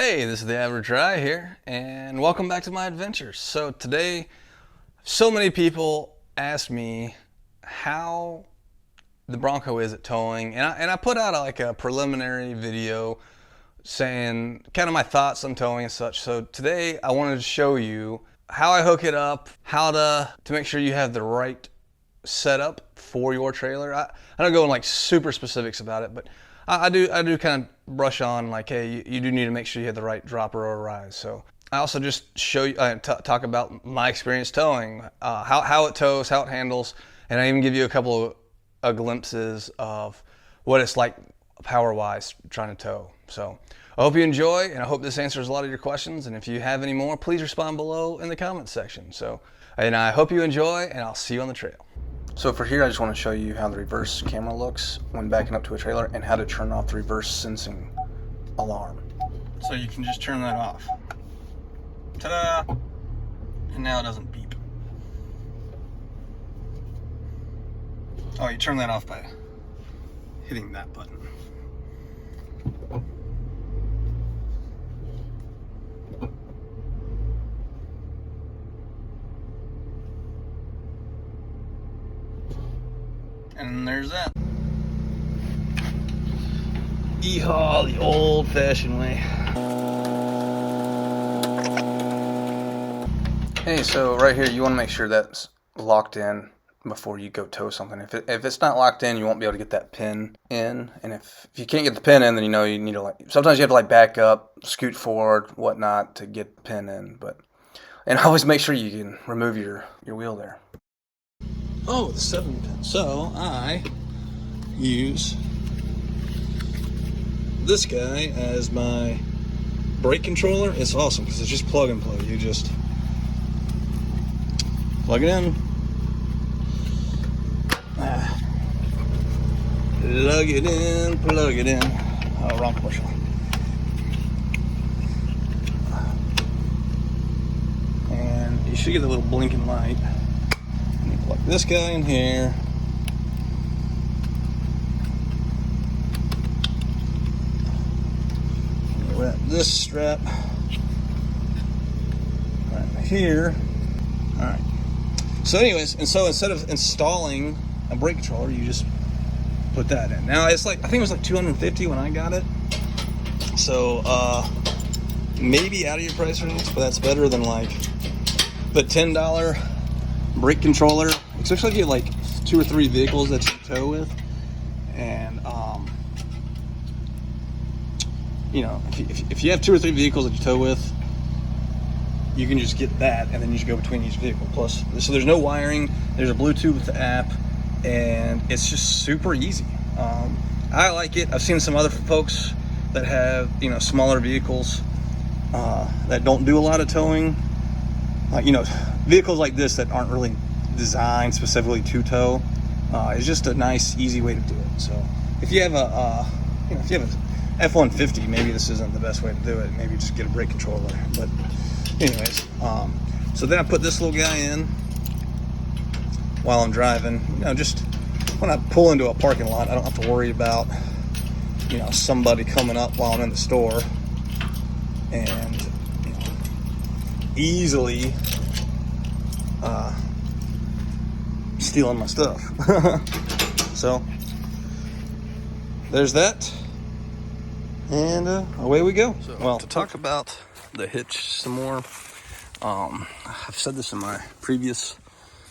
Hey, this is the Average Rye here, and welcome back to my adventures. So today, so many people asked me how the Bronco is at towing, and I put out like a preliminary video saying kind of my thoughts on towing and such. So today I wanted to show you how I hook it up, how to make sure you have the right setup for your trailer. I don't go in like super specifics about it, but I do kind of brush on like, hey, you do need to make sure you have the right dropper or rise. So I also just show you, talk about my experience towing, how it tows, how it handles, and I even give you a couple of glimpses of what it's like power-wise trying to tow. So I hope you enjoy, and I hope this answers a lot of your questions. And if you have any more, please respond below in the comments section. So, and I hope you enjoy, and I'll see you on the trail. So for here, I just want to show you how the reverse camera looks when backing up to a trailer and how to turn off the reverse sensing alarm. So you can just turn that off. Ta-da! And now it doesn't beep. Oh, you turn that off by hitting that button. And there's that. Yeehaw, the old-fashioned way. Hey, so right here, you want to make sure that's locked in before you go tow something. If it's not locked in, you won't be able to get that pin in. And if you can't get the pin in, then you know you need to sometimes you have to back up, scoot forward, whatnot to get the pin in. And always make sure you can remove your wheel there. Oh, the 7-pin. So I use this guy as my brake controller. It's awesome because it's just plug and play. You just plug it in, plug it in, plug it in. Oh, wrong commercial. And you should get a little blinking light. Plug this guy in here. Wrap this strap right here. All right. So anyways, and so instead of installing a brake controller, you just put that in. Now it's like, I think it was like $250 when I got it. So maybe out of your price range, but that's better than like the $10 brake controller, especially if you have like 2 or 3 vehicles that you tow with. And you know, if you have 2 or 3 vehicles that you tow with, you can just get that, and then you just go between each vehicle. Plus, so there's no wiring. There's a Bluetooth app, and it's just super easy. I like it. I've seen some other folks that have, you know, smaller vehicles that don't do a lot of towing. You know, vehicles like this that aren't really designed specifically to tow. It's just a nice, easy way to do it. So if you have if you have a F-150, maybe this isn't the best way to do it. Maybe just get a brake controller. But anyways, so then I put this little guy in while I'm driving. You know, just when I pull into a parking lot, I don't have to worry about, you know, somebody coming up while I'm in the store and, you know, easily stealing my stuff. So there's that, and away we go. So, well, to talk about the Hitch some more, I've said this in my previous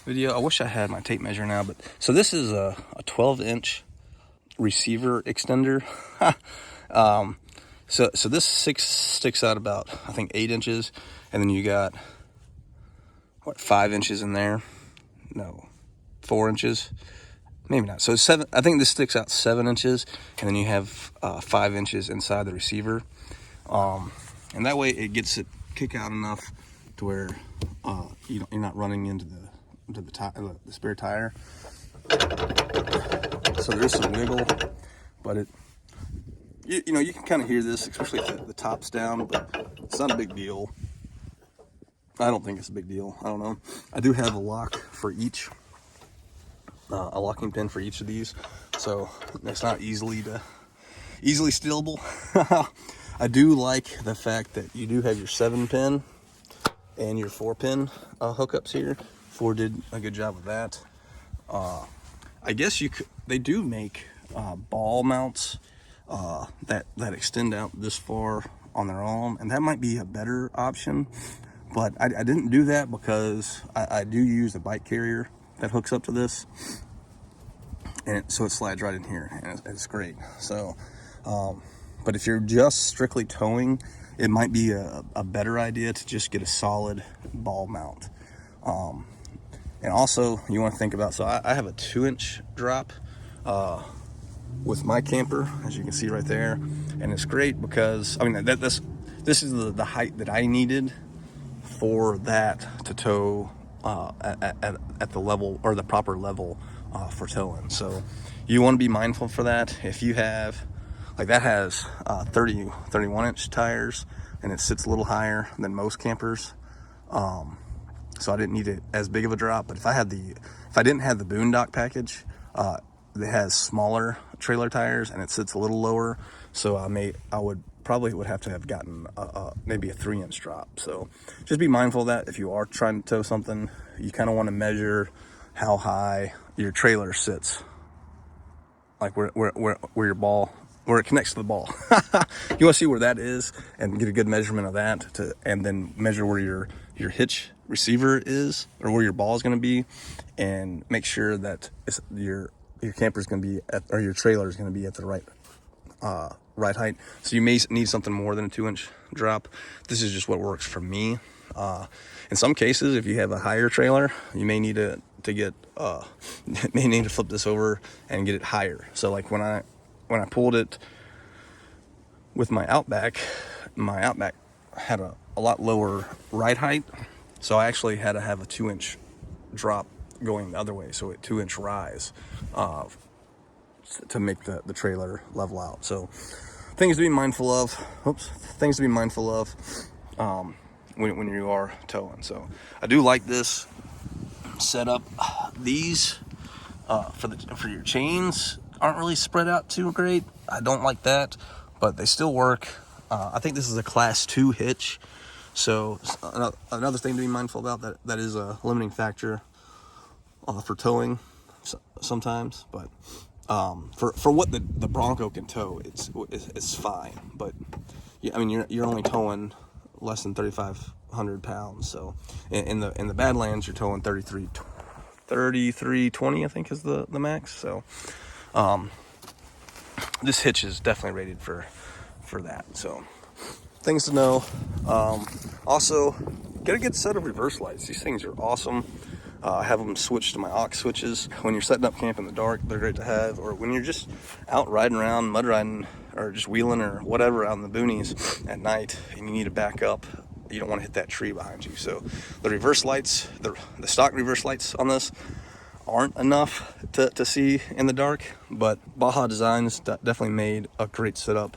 video. I wish I had my tape measure now, but so this is a 12-inch receiver extender. So this sticks out about, I think, 8 inches, and then you got what, 5 inches in there? No, 4 inches, maybe not. So 7. I think this sticks out 7 inches, and then you have 5 inches inside the receiver, and that way it gets it kick out enough to where you're not running into the spare tire. So there is some wiggle, but you know, you can kind of hear this, especially if the top's down, but it's not a big deal. I don't think it's a big deal. I don't know. I do have a lock for each, a locking pin for each of these, so it's not easily stealable. I do like the fact that you do have your 7-pin and your 4-pin hookups here. Ford did a good job with that. I guess they do make ball mounts that extend out this far on their own, and that might be a better option. But I didn't do that because I do use a bike carrier that hooks up to this, and so it slides right in here, and it's great. So, but if you're just strictly towing, it might be a better idea to just get a solid ball mount. And also, you want to think about, so I have a 2-inch drop with my camper, as you can see right there, and it's great because, I mean, this is the height that I needed for that to tow at the level, or the proper level for towing. So you want to be mindful for that. If you have, like, that has 31-inch tires, and it sits a little higher than most campers. So I didn't need it as big of a drop. But if I didn't have the Boondock package, it has smaller trailer tires and it sits a little lower. So I would probably have to have gotten maybe a 3-inch drop. So just be mindful of that. If you are trying to tow something, you kind of want to measure how high your trailer sits, like where your ball, where it connects to the ball. You want to see where that is and get a good measurement of that, and then measure where your hitch receiver is, or where your ball is going to be, and make sure that your camper is going to be or your trailer is going to be at the right height. So you may need something more than a 2-inch drop. This is just what works for me. In some cases, if you have a higher trailer, you may need to flip this over and get it higher. So like when I pulled it with my Outback had a lot lower ride height, so I actually had to have a 2-inch drop going the other way, so a 2-inch rise to make the trailer level out. So things to be mindful of. When you are towing. So I do like this setup. These for your chains aren't really spread out too great. I don't like that, but they still work. I think this is a class 2 hitch. So another thing to be mindful about, that is a limiting factor for towing sometimes. But for what the Bronco can tow, it's fine. But yeah, I mean, you're only towing less than 3,500 pounds. So in the Badlands, you're towing 3320, I think is the max. So this hitch is definitely rated for that. So things to know. Also, get a good set of reverse lights. These things are awesome. I have them switched to my aux switches. When you're setting up camp in the dark, they're great to have. Or when you're just out riding around, mud riding, or just wheeling or whatever out in the boonies at night, and you need to back up, you don't want to hit that tree behind you. So the reverse lights, the stock reverse lights on this aren't enough to see in the dark, but Baja Designs definitely made a great setup.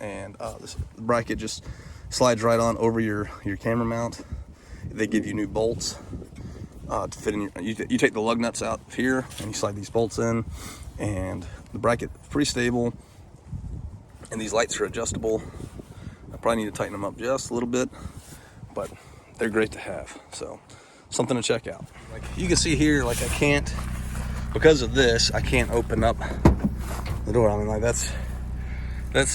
And this bracket just slides right on over your camera mount. They give you new bolts to fit in you take the lug nuts out here and you slide these bolts in, and the bracket is pretty stable, and these lights are adjustable. I probably need to tighten them up just a little bit, but they're great to have. So something to check out. Like you can see here, like because of this, I can't open up the door. I mean, like that's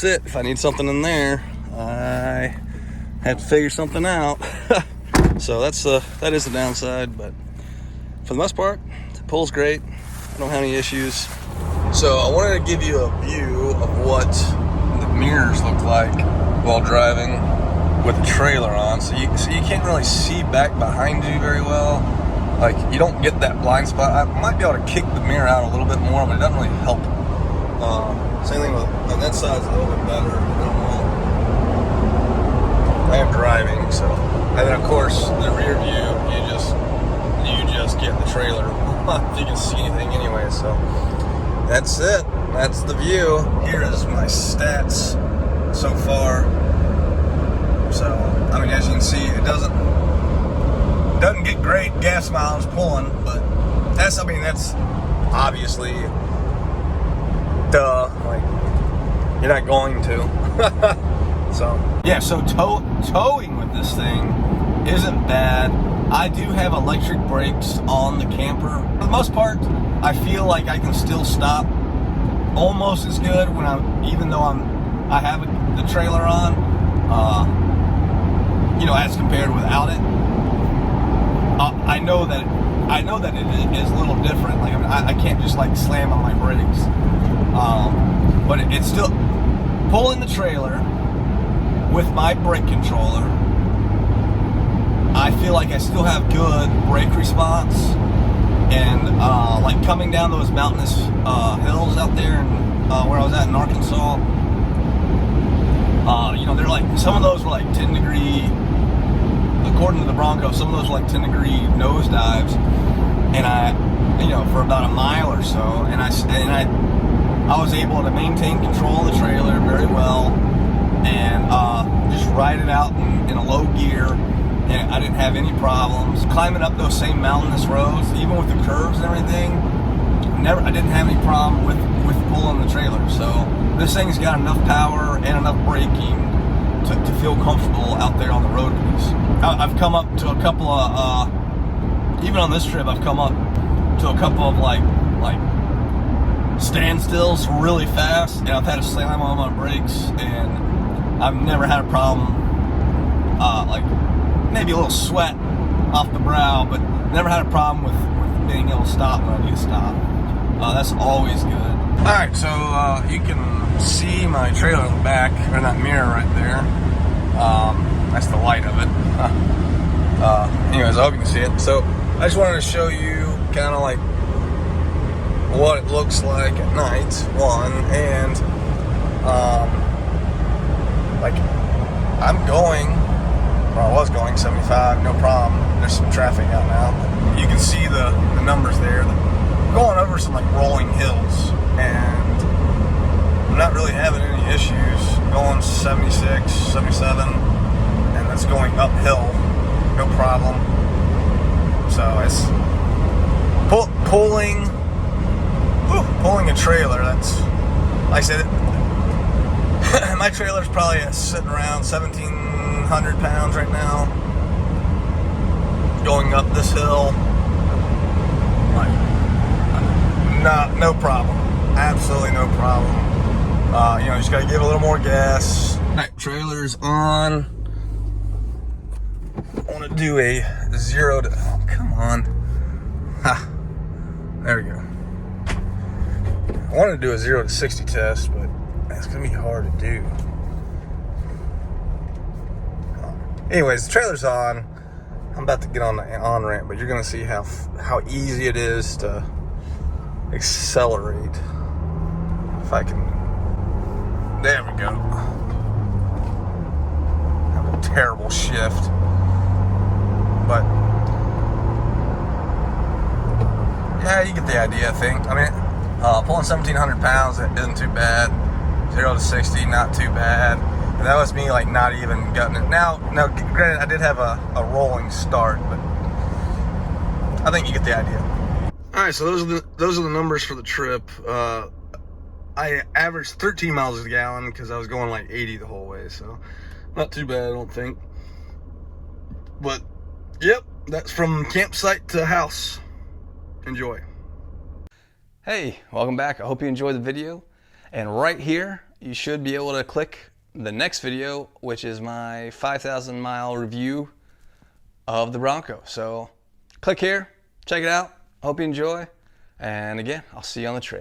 it. If I need something in there, I have to figure something out. So that is the downside, but for the most part, the pull's great. I don't have any issues. So I wanted to give you a view of what the mirrors look like while driving with the trailer on. So you can't really see back behind you very well. Like, you don't get that blind spot. I might be able to kick the mirror out a little bit more, but it doesn't really help. Same thing on that side's a little bit better. I am driving, so. And then of course the rear view, you just get the trailer if you can see anything anyway. So that's it. That's the view. Here is my stats so far. So I mean, as you can see, it doesn't get great gas mileage pulling, but that's obviously duh. Like, you're not going to. So yeah, so towing with this thing isn't bad. I do have electric brakes on the camper. For the most part, I feel like I can still stop almost as good when even though I have the trailer on, you know, as compared without it. I know that it is a little different. Like, I mean, I can't just like slam on my brakes, but it's still pulling the trailer with my brake controller. I feel like I still have good brake response, and like coming down those mountainous hills out there, and where I was at in Arkansas, you know, they're like, some of those were like 10-degree, according to the Bronco, some of those were like 10-degree nosedives, and you know, for about a mile or so, and I was able to maintain control of the trailer very well, and just ride it out in a low gear, and I didn't have any problems climbing up those same mountainous roads, even with the curves and everything. I didn't have any problem with pulling the trailer. So this thing's got enough power and enough braking to feel comfortable out there on the road with this. I've come up to a couple of even on this trip, I've come up to a couple of like standstills really fast, and I've had to slam on my brakes, and I've never had a problem. Like maybe a little sweat off the brow, but never had a problem with being able to stop when I need to stop. That's always good. All right, so you can see my trailer in the back, or that mirror right there. That's the light of it. Anyways, I hope you can see it. So I just wanted to show you kind of like what it looks like at night, one, and like I was going 75, no problem. There's some traffic out now. You can see the numbers there. Going over some like rolling hills, and I'm not really having any issues. Going 76, 77, and that's going uphill, no problem. So it's pulling a trailer. That's, like I said, my trailer's probably sitting around 1,700 pounds right now. Going up this hill, like, no problem. Absolutely no problem. You know, just gotta give it a little more gas. All right, trailer's on. I want to do a 0 to, oh, come on. Ha, there we go. I wanted to do a 0 to 60 test, but that's gonna be hard to do. Anyways, the trailer's on. I'm about to get on the on-ramp, but you're gonna see how easy it is to accelerate. If I can, there we go. Have a terrible shift, but yeah, you get the idea, I think. I mean, pulling 1,700 pounds isn't too bad. 0 to 60, not too bad. And that was me like not even gutting it. Now, granted, I did have a rolling start, but I think you get the idea. All right, so those are the numbers for the trip. I averaged 13 miles a gallon because I was going like 80 the whole way, so not too bad, I don't think. But yep, that's from campsite to house. Enjoy. Hey, welcome back. I hope you enjoyed the video. And right here, you should be able to click the next video, which is my 5,000 mile review of the Bronco. So click here, check it out. Hope you enjoy. And again, I'll see you on the trail.